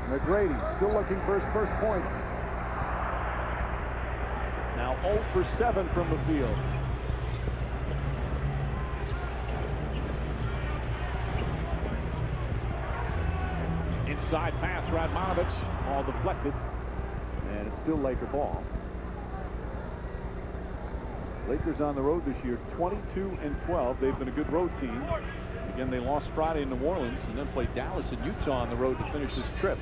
McGrady still looking for his first points. Now 0 for 7 from the field. Inside pass, Radmanovich, all deflected, and it's still Laker ball. Lakers on the road this year, 22-12. They've been a good road team. Again, they lost Friday in New Orleans and then played Dallas and Utah on the road to finish this trip.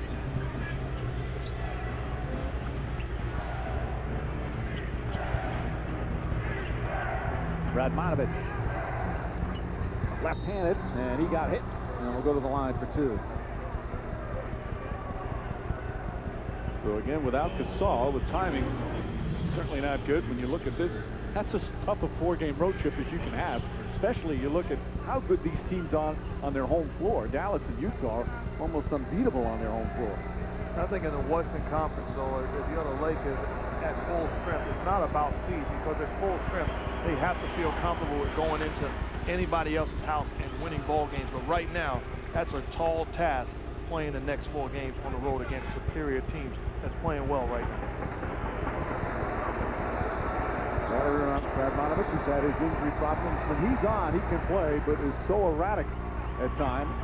Radmanovich, left-handed, and he got hit, and we'll go to the line for two. So again, without Gasol, the timing certainly not good. When you look at this, that's as tough a four-game road trip as you can have. Especially you look at how good these teams are on their home floor. Dallas and Utah are almost unbeatable on their home floor. I think in the Western Conference, though, if you're the Lakers at full strength, it's not about seed, because at full strength, they have to feel comfortable with going into anybody else's house and winning ball games. But right now, that's a tall task, playing the next 4 games on the road against superior teams that's playing well right now. Radmanovich has had his injury problems. When he's on, he can play, but is so erratic at times.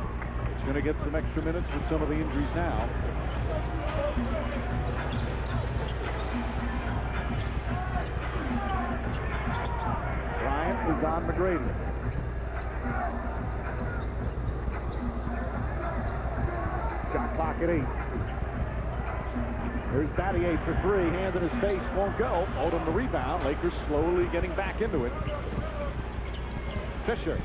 He's going to get some extra minutes with some of the injuries now. Bryant is on McGrady. Shot clock at 8. There's Battier for 3. Hand in his face, won't go. Odom the rebound. Lakers slowly getting back into it. Fisher,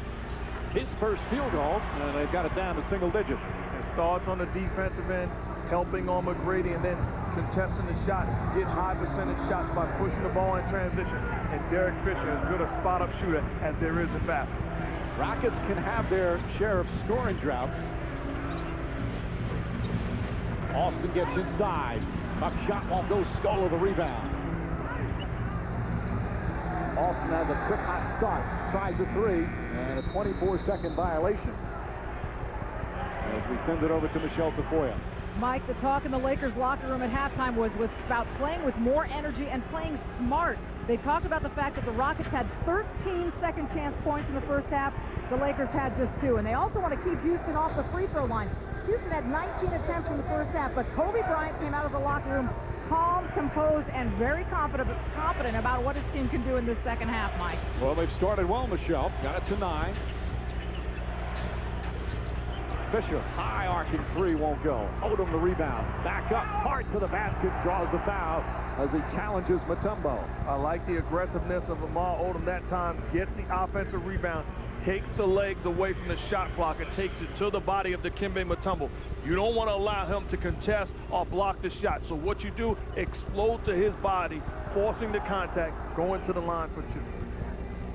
his first field goal, and they've got it down to single digits. It starts on the defensive end, helping on McGrady, and then contesting the shot, get high percentage shots by pushing the ball in transition. And Derek Fisher is as good a spot-up shooter as there is in basketball. Rockets can have their share of scoring droughts. Austin gets inside. Buck shot won't go. Scola the rebound. Austin has a quick hot start. Tries a 3 and a 24-second violation. As we send it over to Michelle Tafoya. Mike, the talk in the Lakers locker room at halftime was about playing with more energy and playing smart. They talked about the fact that the Rockets had 13 second chance points in the first half. The Lakers had just 2. And they also want to keep Houston off the free throw line. Houston had 19 attempts in the first half, but Kobe Bryant came out of the locker room calm, composed, and very confident about what his team can do in this second half, Mike. Well, they've started well, Michelle. Got it to 9. Fisher, high arcing 3 won't go. Odom the rebound. Back up, hard to the basket, draws the foul as he challenges Mutombo. I like the aggressiveness of Lamar Odom that time. Gets the offensive rebound, takes the legs away from the shot clock, and takes it to the body of Dikembe Mutombo. You don't want to allow him to contest or block the shot. So what you do, explode to his body, forcing the contact, going to the line for 2.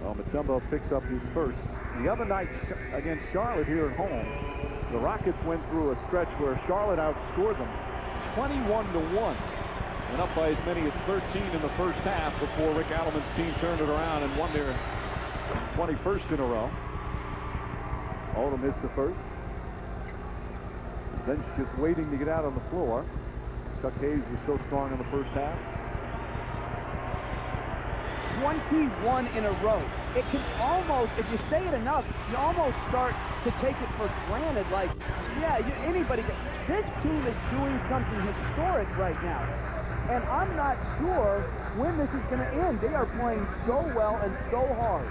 Well, Mutombo picks up his first. The other night against Charlotte here at home, the Rockets went through a stretch where Charlotte outscored them 21-1. And up by as many as 13 in the first half before Rick Adelman's team turned it around and won their 21st in a row. Odom missed the first. The bench just waiting to get out on the floor. Chuck Hayes was so strong in the first half. 21 in a row. It can almost, if you say it enough, you almost start to take it for granted. Like, yeah, anybody can. This team is doing something historic right now. And I'm not sure when this is going to end. They are playing so well and so hard.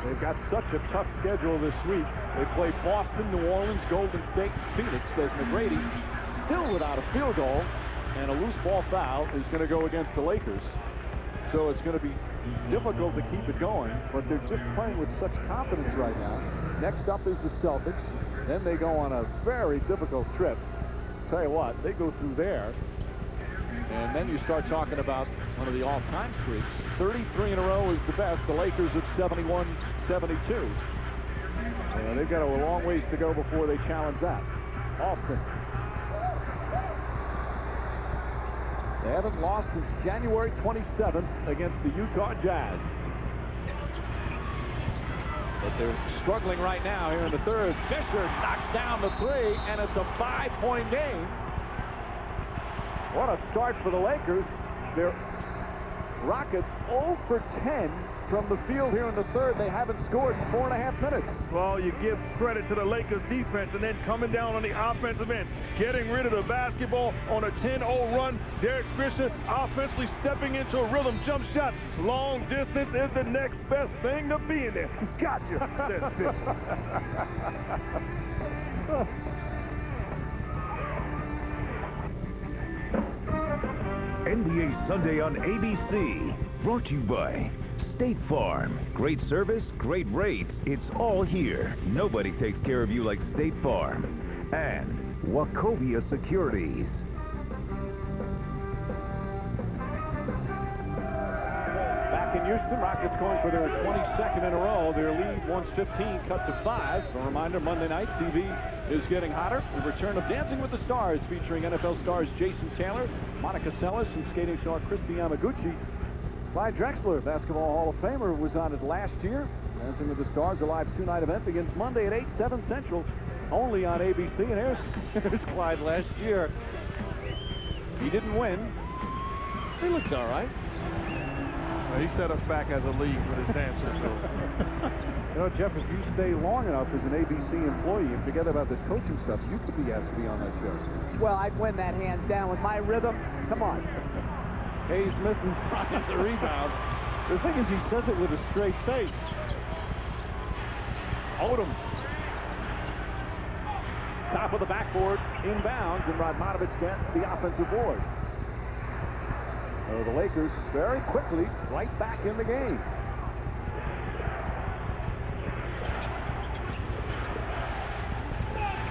They've got such a tough schedule this week. They play Boston, New Orleans, Golden State, Phoenix. As McGrady still without a field goal, and a loose ball foul is going to go against the Lakers. So it's going to be difficult to keep it going, but they're just playing with such confidence right now. Next up is the Celtics. Then they go on a very difficult trip. Tell you what, they go through there, and then you start talking about one of the all-time streaks. 33 in a row is the best. The Lakers at 71-72. They've got a long ways to go before they challenge that. Austin. They haven't lost since January 27th against the Utah Jazz. But they're struggling right now here in the third. Fisher knocks down the 3, and it's a 5-point game. What a start for the Lakers. Their Rockets 0 for 10 from the field here in the third. They haven't scored in 4.5 minutes. Well, you give credit to the Lakers defense, and then coming down on the offensive end, getting rid of the basketball on a 10-0 run. Derek Fisher offensively stepping into a rhythm jump shot. Long distance is the next best thing to being there. Gotcha, said Fisher. NBA Sunday on ABC. Brought to you by State Farm. Great service, great rates. It's all here. Nobody takes care of you like State Farm. And Wachovia Securities. Back in Houston, Rockets going for their 22nd in a row. Their lead, once 15, cut to 5. A reminder, Monday night, TV is getting hotter. The return of Dancing with the Stars, featuring NFL stars Jason Taylor, Monica Seles, and skating star Christy Yamaguchi. Clyde Drexler, Basketball Hall of Famer, was on it last year. Dancing with the Stars, a live two-night event, begins Monday at 8, 7 Central, only on ABC. And here's Clyde last year. He didn't win. He looked all right. Well, he set us back as a league with his dancer. So. You know, Jeff, if you stay long enough as an ABC employee and forget about this coaching stuff, you could be asked to be on that show. Well, I'd win that hands down with my rhythm. Come on. Hayes misses Bryant the rebound. The thing is, he says it with a straight face. Odom. Top of the backboard, inbounds, and Radmanovic gets the offensive board. So the Lakers very quickly right back in the game.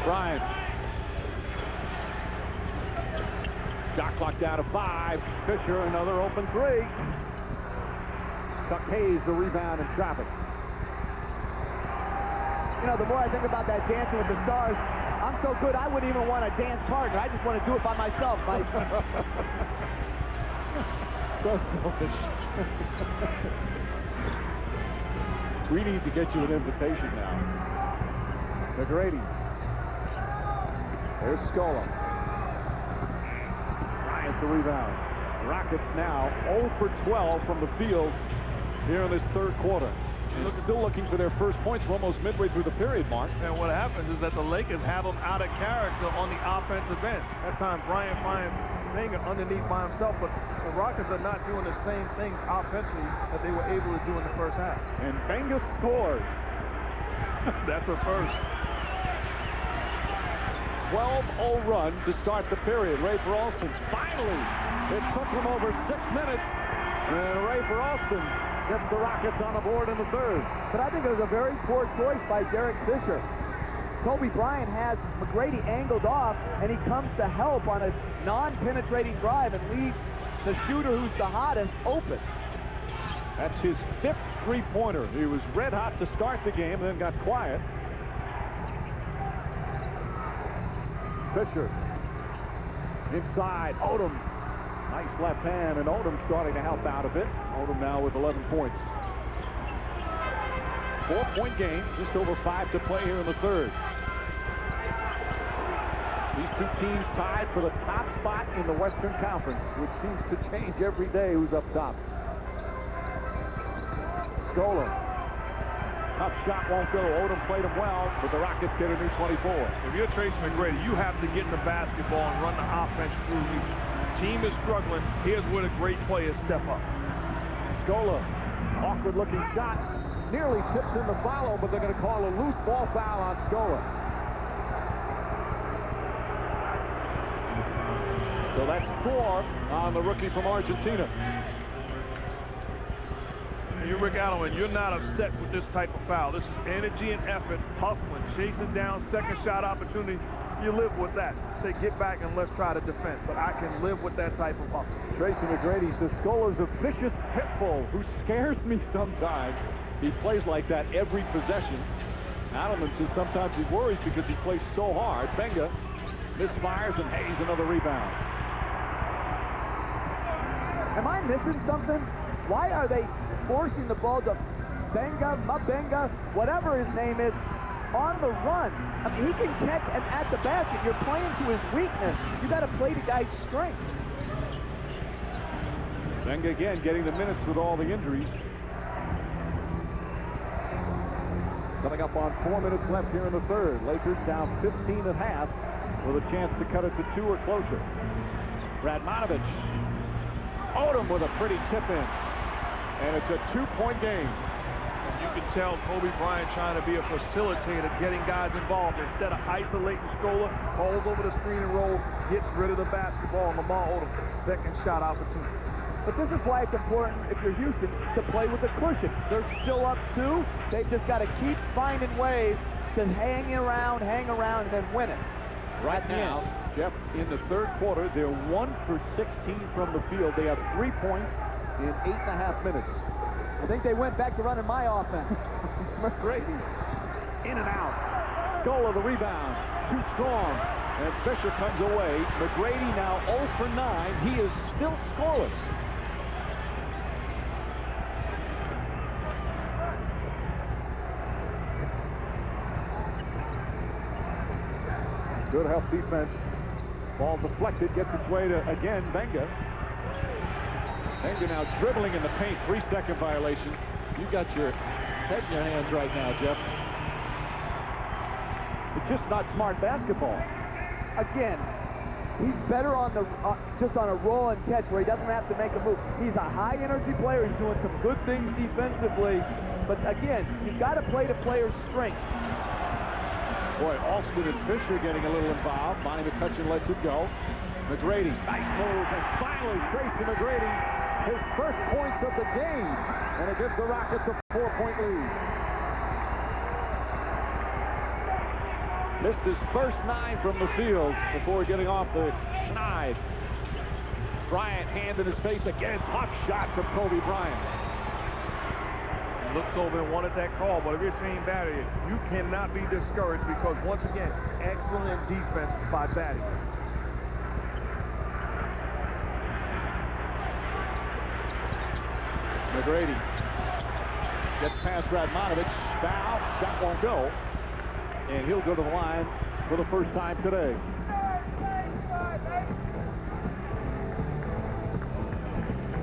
Bryant. Shot clock down to 5. Fisher, another open 3. Chuck Hayes, the rebound in traffic. You know, the more I think about that Dancing with the Stars, I'm so good I wouldn't even want a dance partner. I just want to do it by myself. So selfish. We need to get you an invitation now. McGrady. There's Scola. Bryant the rebound. Rockets now 0 for 12 from the field here in this third quarter. Still looking for their first points. We're almost midway through the period, Mark. And what happens is that the Lakers have them out of character on the offensive end. That time, Brian finds Benga underneath by himself, but the Rockets are not doing the same things offensively that they were able to do in the first half. And Benga scores. That's a first. 12-0 run to start the period. Rafer Alston finally. It took him over 6 minutes. And Rafer Alston gets the Rockets on the board in the third. But I think it was a very poor choice by Derek Fisher. Kobe Bryant has McGrady angled off, and he comes to help on a non-penetrating drive and leaves the shooter who's the hottest open. That's his 5th three-pointer. He was red hot to start the game, then got quiet. Fisher inside. Odom. Nice left hand, and Odom starting to help out a bit. Odom now with 11 points. 4-point game, just over 5 to play here in the third. These two teams tied for the top spot in the Western Conference, which seems to change every day who's up top. Scola. Tough shot won't go. Odom played him well, but the Rockets get a new 24. If you're Tracy McGrady, you have to get in the basketball and run the offense through you. Team is struggling. Here's where the great players step up. Scola, awkward looking shot. Nearly tips in the follow, but they're going to call a loose ball foul on Scola. So that's 4 on the rookie from Argentina. You're Rick Allen, you're not upset with this type of foul. This is energy and effort, hustling, chasing down second shot opportunities. You live with that. Say, get back and let's try to defend. But I can live with that type of hustle. Tracy McGrady says Scola's a vicious pit bull who scares me sometimes. He plays like that every possession. Adelman says sometimes he worries because he plays so hard. Benga misfires, and Hayes another rebound. Am I missing something? Why are they forcing the ball to Benga, Mabenga, whatever his name is, on the run? I mean, he can catch and at the basket. You're playing to his weakness. You got to play the guy's strength. Venga again getting the minutes with all the injuries. Coming up on 4 minutes left here in the third. Lakers down 15 at half with a chance to cut it to 2 or closer. Radmanovich. Odom with a pretty tip in. And it's a 2-point game. You can tell Kobe Bryant trying to be a facilitator, getting guys involved. Instead of isolating Scola, calls over the screen and roll, gets rid of the basketball, and Lamar Odom, second shot opportunity. But this is why it's important, if you're Houston, to play with a cushion. They're still up 2. They've just got to keep finding ways to hang around, and then win it. Right now, Jeff, in the third quarter, they're 1 for 16 from the field. They have 3 points in 8.5 minutes. I think they went back to running my offense. McGrady in and out. Scola the rebound. Too strong. And Fisher comes away. McGrady now 0 for 9. He is still scoreless. Good help defense. Ball deflected. Gets its way to, again, Venga. Venga now dribbling in the paint. 3-second violation. You got your head in your hands right now, Jeff. It's just not smart basketball. Again, he's better on the just on a roll and catch where he doesn't have to make a move. He's a high-energy player. He's doing some good things defensively. But again, you've got to play to players' strength. Boy, Alston and Fisher getting a little involved. Bonnie McCutcheon lets it go. McGrady, nice move, and finally Tracy McGrady, his first points of the game, and it gives the Rockets a 4-point lead. Missed his first 9 from the field before getting off the schneid. Bryant, hand in his face again. Tough shot from Kobe Bryant. Looked over and wanted that call, but if you're seeing Batty, you cannot be discouraged because, once again, excellent defense by Batty. McGrady gets past Radmanovich. Foul. Shot won't go. And he'll go to the line for the first time today.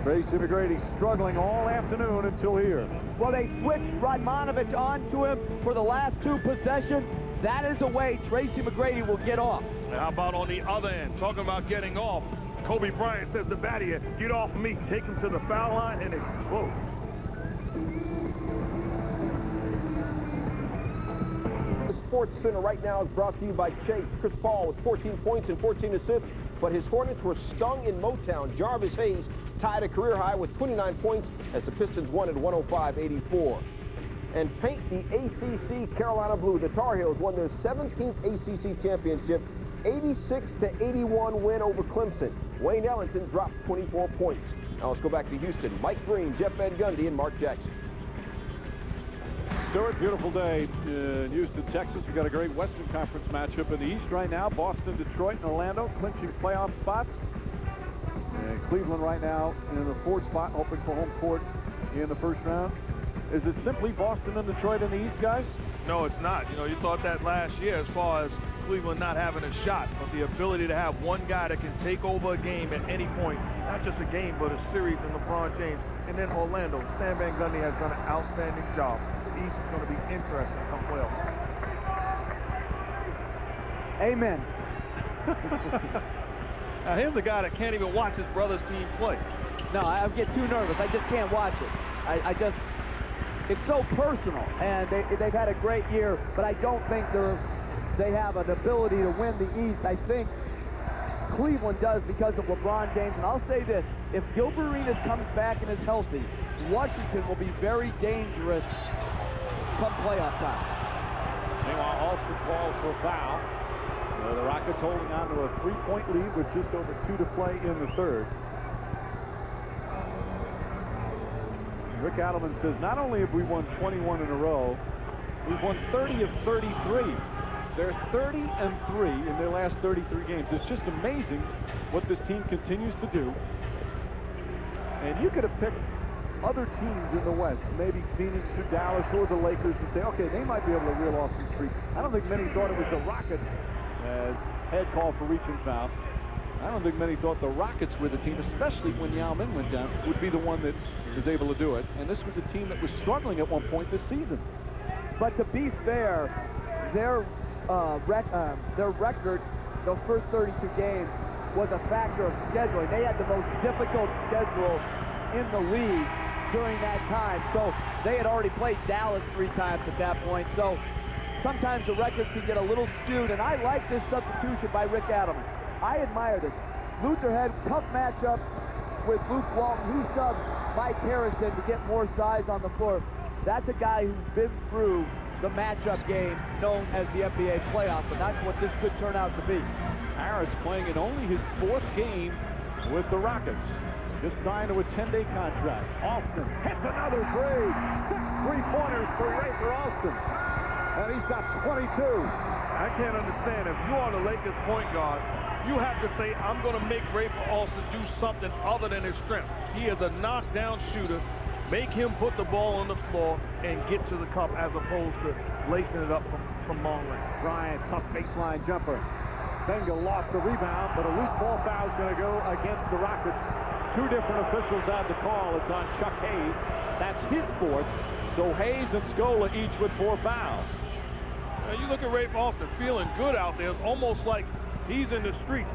Tracy McGrady struggling all afternoon until here. Well, they switched Radmanovich onto him for the last 2 possessions. That is a way Tracy McGrady will get off. And how about on the other end, talking about getting off? Kobe Bryant says to Batty, get off me, takes him to the foul line, and explodes. The Sports Center right now is brought to you by Chase. Chris Paul with 14 points and 14 assists, but his Hornets were stung in Motown. Jarvis Hayes tied a career high with 29 points as the Pistons won at 105-84. And paint the ACC Carolina Blue. The Tar Heels won their 17th ACC championship, 86-81 win over Clemson. Wayne Ellington dropped 24 points. Now let's go back to Houston. Mike Green, Jeff Van Gundy, and Mark Jackson. Stuart, beautiful day in Houston, Texas. We've got a great Western Conference matchup in the East right now. Boston, Detroit, and Orlando clinching playoff spots. And Cleveland right now in the 4th spot, hoping for home court in the first round. Is it simply Boston and Detroit in the East, guys? No, it's not. You know, you thought that last year as far as Cleveland not having a shot, but the ability to have one guy that can take over a game at any point, not just a game, but a series in LeBron James. And then Orlando, Stan Van Gundy has done an outstanding job. The East is going to be interesting come playoffs. Amen. Now, here's a guy that can't even watch his brother's team play. No, I get too nervous. I just can't watch it. I just, it's so personal, and they've had a great year, but I don't think they have an ability to win the East. I think Cleveland does because of LeBron James, and I'll say this, if Gilbert Arenas comes back and is healthy, Washington will be very dangerous come playoff time. Meanwhile, Alston calls for a foul. The Rockets holding on to a 3-point lead with just over 2 to play in the third. Rick Adelman says, not only have we won 21 in a row, we've won 30 of 33. They're 30-3 in their last 33 games. It's just amazing what this team continues to do. And you could have picked other teams in the West, maybe Phoenix or Dallas or the Lakers, and say, okay, they might be able to reel off some streaks. I don't think many thought it was the Rockets, as head call for reaching foul. I don't think many thought the Rockets were the team, especially when Yao Ming went down, would be the one that was able to do it. And this was a team that was struggling at one point this season. But to be fair, their record, the first 32 games, was a factor of scheduling. They had the most difficult schedule in the league during that time. So they had already played Dallas 3 times at that point. So sometimes the records can get a little skewed, and I like this substitution by Rick Adelman. I admire this. Luther had a tough matchup with Luke Walton. He subbed Mike Harrison to get more size on the floor. That's a guy who's been through the matchup game known as the NBA playoffs, and that's what this could turn out to be. Harris playing in only his 4th game with the Rockets. Just signed to a 10-day contract. Alston hits another 3. 6 3-pointers for Rafer Alston. And he's got 22. I can't understand, if you're on the Lakers point guard, you have to say, I'm going to make Rafer Alston do something other than his strength. He is a knockdown shooter. Make him put the ball on the floor and get to the cup as opposed to lacing it up from long range. Bryant, tough baseline jumper. Benga lost the rebound, but a loose ball foul is going to go against the Rockets. 2 different officials had the call. It's on Chuck Hayes. That's his 4th. So Hayes and Scola each with 4 fouls. Now you look at Rafer Alston feeling good out there. It's almost like he's in the streets.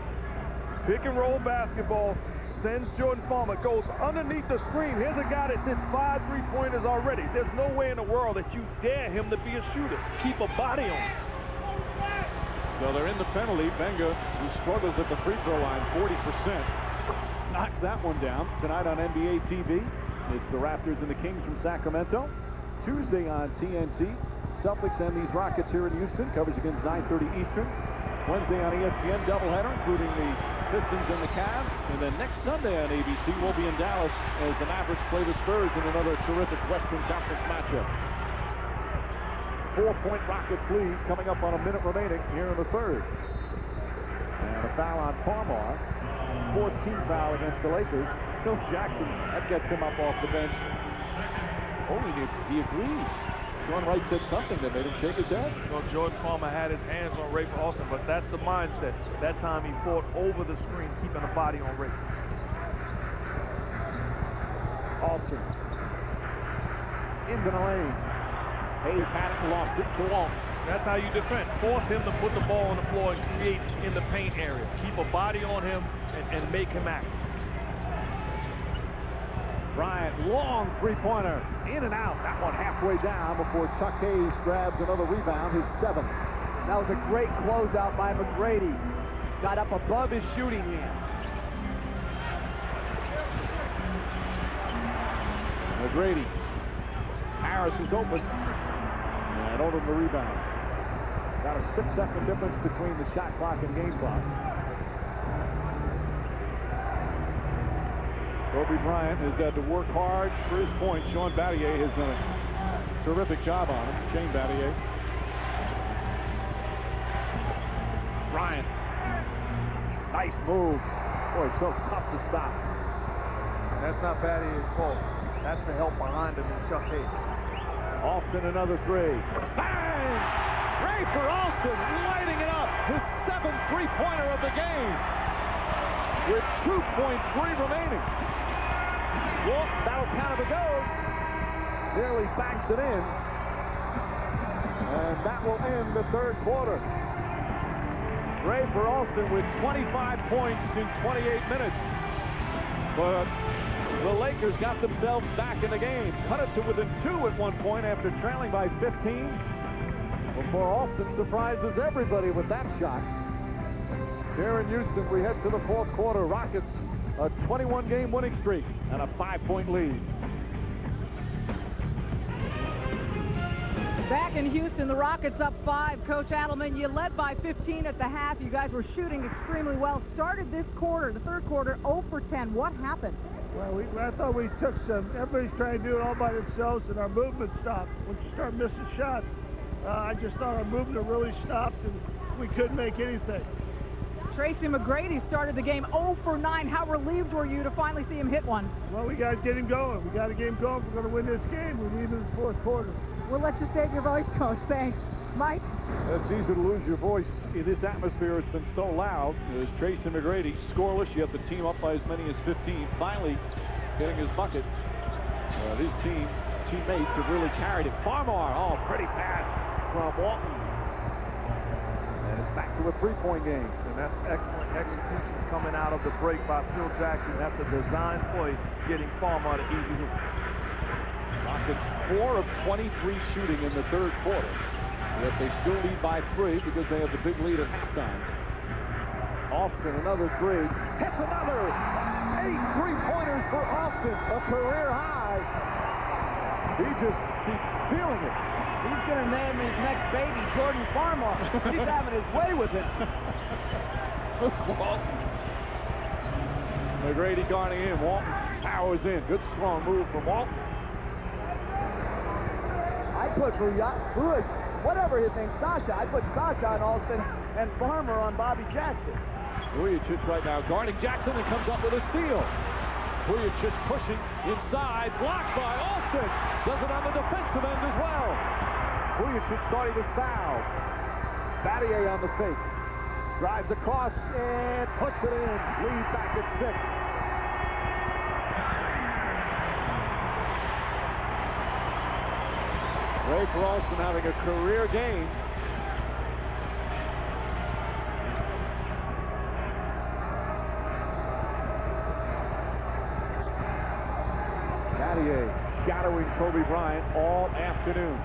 Pick and roll basketball. Sends Jordan Palmer, goes underneath the screen. Here's a guy that's hit 5 3-pointers already. There's no way in the world that you dare him to be a shooter. Keep a body on him. So they're in the penalty. Benga, who struggles at the free throw line, 40%, knocks that one down. Tonight on NBA TV, it's the Raptors and the Kings from Sacramento. Tuesday on TNT, Celtics and these Rockets here in Houston. Coverage begins 9:30 Eastern. Wednesday on ESPN, doubleheader, including the Pistons and the Cavs. And then next Sunday on ABC, we'll be in Dallas as the Mavericks play the Spurs in another terrific Western Conference matchup. 4-point Rockets lead coming up on a minute remaining here in the 3rd. And a foul on Parmar. 14th foul against the Lakers. Phil Jackson, that gets him up off the bench. Oh, he agrees. Sean Wright said something that made him shake his head. Well, Jordan Palmer had his hands on Rafer Alston, but that's the mindset. That time he fought over the screen, keeping the body on Rafer. Alston into the lane. Hayes had it and lost it to Walton. That's how you defend. Force him to put the ball on the floor and create in the paint area. Keep a body on him and make him act. Bryant, long 3-pointer, in and out. That one halfway down before Chuck Hayes grabs another rebound, his 7th. That was a great closeout by McGrady. Got up above his shooting hand. McGrady. Harris is open. And over the rebound. Got a 6-second difference between the shot clock and game clock. Kobe Bryant has had to work hard for his point. Sean Battier has done a terrific job on him. Shane Battier. Bryant. Nice move. Boy, so tough to stop. That's not Battier's fault. That's the help behind him in Chuck Hayes. Alston, another 3. Bang! Rafer Alston lighting it up. His 7th 3-pointer of the game. With 2.3 remaining. Well, that'll count if it goes. Nearly backs it in. And that will end the 3rd quarter. Rafer Alston with 25 points in 28 minutes. But the Lakers got themselves back in the game. Cut it to within 2 at one point after trailing by 15. Before Alston surprises everybody with that shot. Here in Houston, we head to the 4th quarter. Rockets, a 21-game winning streak and a 5-point lead. Back in Houston, the Rockets up 5. Coach Adelman, you led by 15 at the half. You guys were shooting extremely well. Started this quarter, the 3rd quarter, 0 for 10. What happened? Well, I thought we took some. Everybody's trying to do it all by themselves, and our movement stopped. Once you start missing shots, I just thought our movement really stopped, and we couldn't make anything. Tracy McGrady started the game 0 for 9. How relieved were you to finally see him hit one? Well, we got to get him going. We got to get him going. If we're going to win this game, we need him in the 4th quarter. We'll let you save your voice, Coach. Thanks. Mike? It's easy to lose your voice in this atmosphere. It's been so loud. As Tracy McGrady scoreless. You have the team up by as many as 15. Finally getting his bucket. His teammates have really carried it. Farmar, oh, pretty pass from Walton. And it's back to a three-point game. And that's excellent execution coming out of the break by Phil Jackson. That's a design play, getting Farmar to easy hoop. Rockets 4 of 23 shooting in the third quarter. Yet they still lead by 3 because they have the big lead at halftime. Austin, another three. Hits another! 8 three-pointers for Austin, a career high. He just keeps feeling it. He's going to name his next baby Jordan Farmar. He's having his way with it. Walton. McGrady guarding in. Walton powers in. Good strong move from Walton. I put Buic, whatever his name, Sasha. I put Sasha on Austin and Farmer on Bobby Jackson. Vujacic right now guarding Jackson and comes up with a steal. Vujacic pushing inside, blocked by Austin. Does it on the defensive end as well. Vujacic starting to foul. Battier on the fake. Drives across and puts it in. Lead back at 6. Rafer Alston having a career game. Battier shadowing Kobe Bryant all afternoon.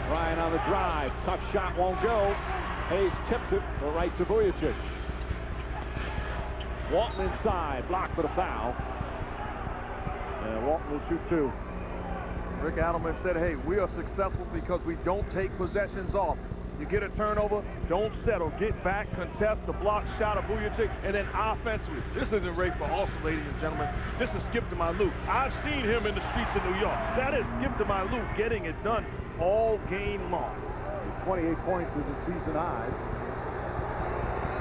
Bryant on the drive. Tough shot won't go. Hayes tips it right to Vujacic. Walton inside. Blocked for the foul. And Walton will shoot 2. Rick Adelman said, hey, we are successful because we don't take possessions off. You get a turnover, don't settle. Get back, contest the block shot of Vujacic, and then offensively. This isn't Rafer Alston, ladies and gentlemen. This is Skip to my Luke. I've seen him in the streets of New York. That is Skip to my Luke getting it done all game long. 28 points is a season high.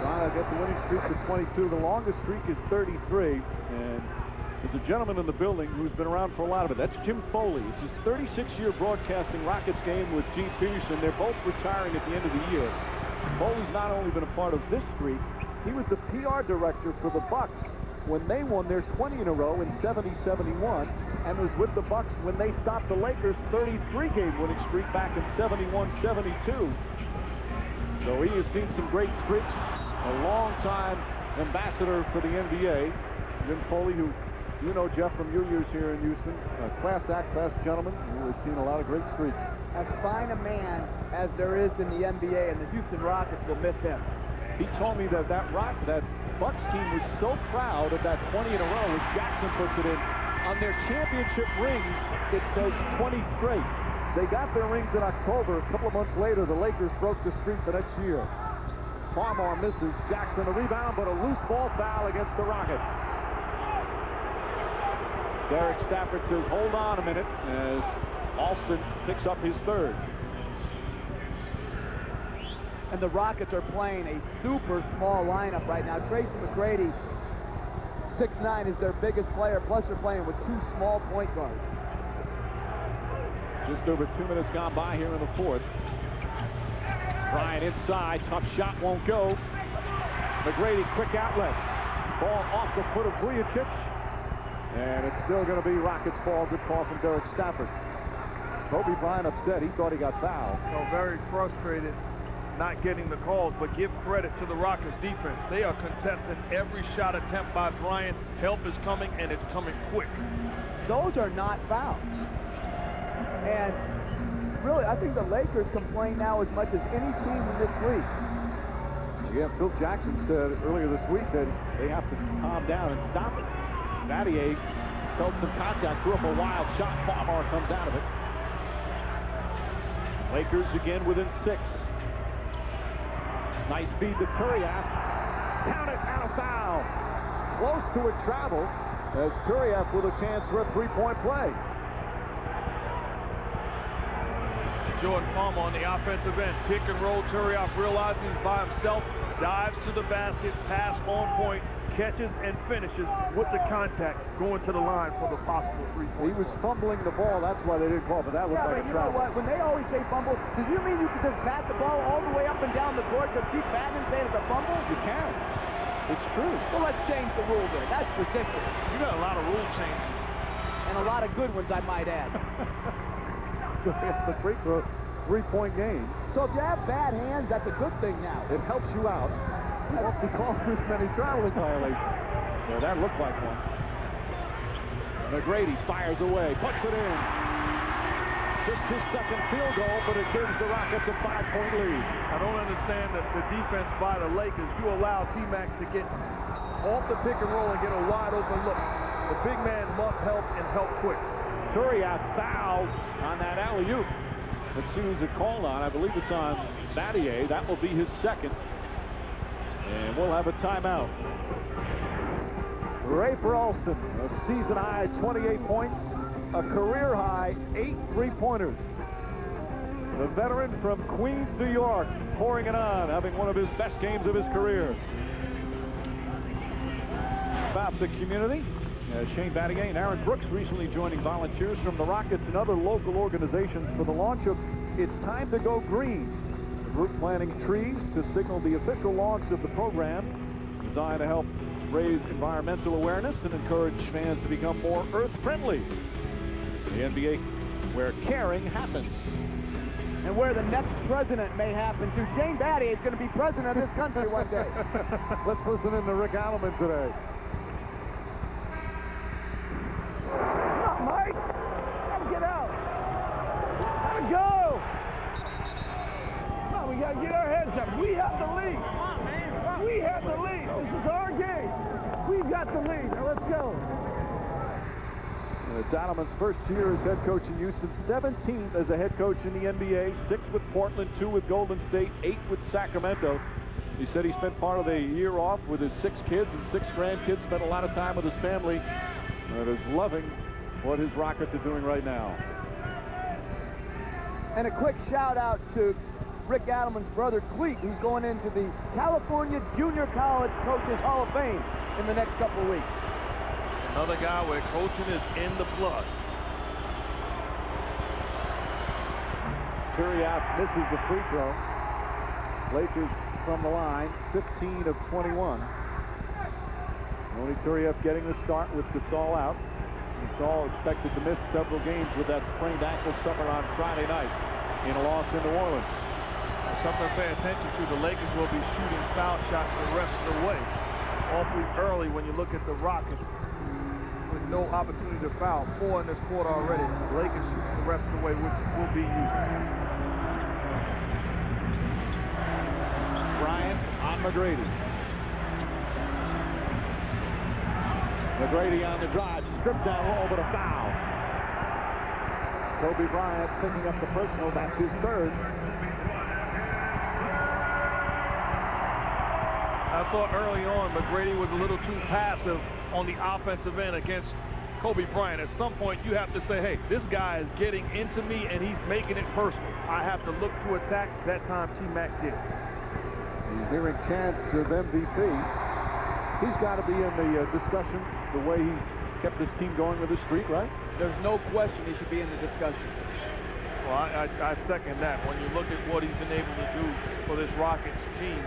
Trying to get the winning streak to 22. The longest streak is 33. And there's a gentleman in the building who's been around for a lot of it. That's Jim Foley. It's his 36-year broadcasting Rockets game with Gene Peterson. They're both retiring at the end of the year. Foley's not only been a part of this streak, he was the PR director for the Bucks when they won their 20 in a row in 70-71, and was with the Bucks when they stopped the Lakers' 33-game winning streak back in 71-72. So he has seen some great streaks. A long-time ambassador for the NBA. Jim Foley, who you know, Jeff, from your years here in Houston, a class act, class gentleman who has seen a lot of great streaks. As fine a man as there is in the NBA, and the Houston Rockets will miss him. He told me that that Bucks team was so proud of that 20 in a row, as Jackson puts it in. On their championship rings, it says 20 straight. They got their rings in October. A couple of months later, the Lakers broke the streak the next year. Farmar misses. Jackson the rebound, but a loose ball foul against the Rockets. Derek Stafford says, hold on a minute, as Alston picks up his third. And the Rockets are playing a super small lineup right now. Tracy McGrady, 6'9", is their biggest player, plus they're playing with 2 small point guards. Just over 2 minutes gone by here in the fourth. Bryant inside, tough shot won't go. McGrady, quick outlet. Ball off the foot of Vujacic. And it's still going to be Rockets ball. Good call from Derek Stafford. Kobe Bryant upset. He thought he got fouled. So very frustrated not getting the calls, but give credit to the Rockets defense. They are contesting every shot attempt by Bryant. Help is coming, and it's coming quick. Those are not fouls. And really, I think the Lakers complain now as much as any team in this league. Yeah, Phil Jackson said earlier this week that they have to calm down and stop it. Battier felt some contact, threw up a wild shot. Farmar comes out of it. Lakers again within 6. Nice feed to Turiaf. Count it, and a foul. Close to a travel as Turiaf with a chance for a 3-point play. Jordan Farmar on the offensive end. Pick and roll. Turiaf realizing he's by himself. Dives to the basket. Pass on point. catches and finishes with the contact going to the line for the possible three-point. He was fumbling the ball. That's why they didn't call, but that looked like a you know travel. what? When they always say fumble, does you mean you can just bat the ball all the way up and down the court, just keep batting and saying it's a fumble? You can. It's true. Well, let's change the rule there. That's ridiculous. You got a lot of rule changes. And a lot of good ones, I might add. It's the free throw, three-point game. So if you have bad hands, that's a good thing now. It helps you out. You won't be calling this many traveling violations. Yeah, that looked like one. McGrady fires away, puts it in. Just his second field goal, but it gives the Rockets a 5-point lead. I don't understand the defense by the Lakers. You allow T-Mac to get off the pick and roll and get a wide open look. The big man must help and help quick. Turiaf fouled on that alley-oop. As soon as it's called on, I believe it's on Battier. That will be his second. And we'll have a timeout. Rafer Alston, a season-high 28 points, a career-high 8 three-pointers. The veteran from Queens, New York, pouring it on, having one of his best games of his career. About the community, Shane Battier and Aaron Brooks recently joining volunteers from the Rockets and other local organizations for the launch of It's Time to Go Green. The group planting trees to signal the official launch of the program, designed to help raise environmental awareness and encourage fans to become more earth-friendly. The NBA, where caring happens. And where the next president may happen to. Shane Battier is going to be president of this country one day. Let's listen in to Rick Alleman today. Come on, Mike. Gotta get out. Gotta go. Come on, we gotta get our heads up. We have the lead. Come on, man. We have the lead. This is our game. We've got the lead. Now let's go. It's Alleman's first year as head coach in Houston, 17th as a head coach in the NBA, 6 with Portland, 2 with Golden State, 8 with Sacramento. He said he spent part of the year off with his 6 kids and 6 grandkids, spent a lot of time with his family, and is loving what his Rockets are doing right now. And a quick shout out to Rick Alleman's brother Cleet, who's going into the California Junior College Coaches Hall of Fame in the next couple of weeks. Another guy where coaching is in the blood. Turiaf misses the free throw. Lakers from the line, 15 of 21. Only Turiaf getting the start with Gasol out. Gasol expected to miss several games with that sprained ankle suffered on Friday night in a loss in New Orleans. Something to pay attention to. The Lakers will be shooting foul shots the rest of the way. Awfully early when you look at the Rockets. With no opportunity to foul. 4 in this quarter already. The Lakers shooting the rest of the way, which will be used. Bryant on McGrady. McGrady on the drive, stripped down low, but a foul. Kobe Bryant picking up the personal, that's his third. I thought early on McGrady was a little too passive on the offensive end against Kobe Bryant. At some point you have to say, hey, this guy is getting into me and he's making it personal. I have to look to attack. That time T-Mac did. He's hearing chants of MVP. He's got to be in the discussion the way he's kept this team going with the streak, right? There's no question he should be in the discussion. Well, I second that. When you look at what he's been able to do for this Rockets team,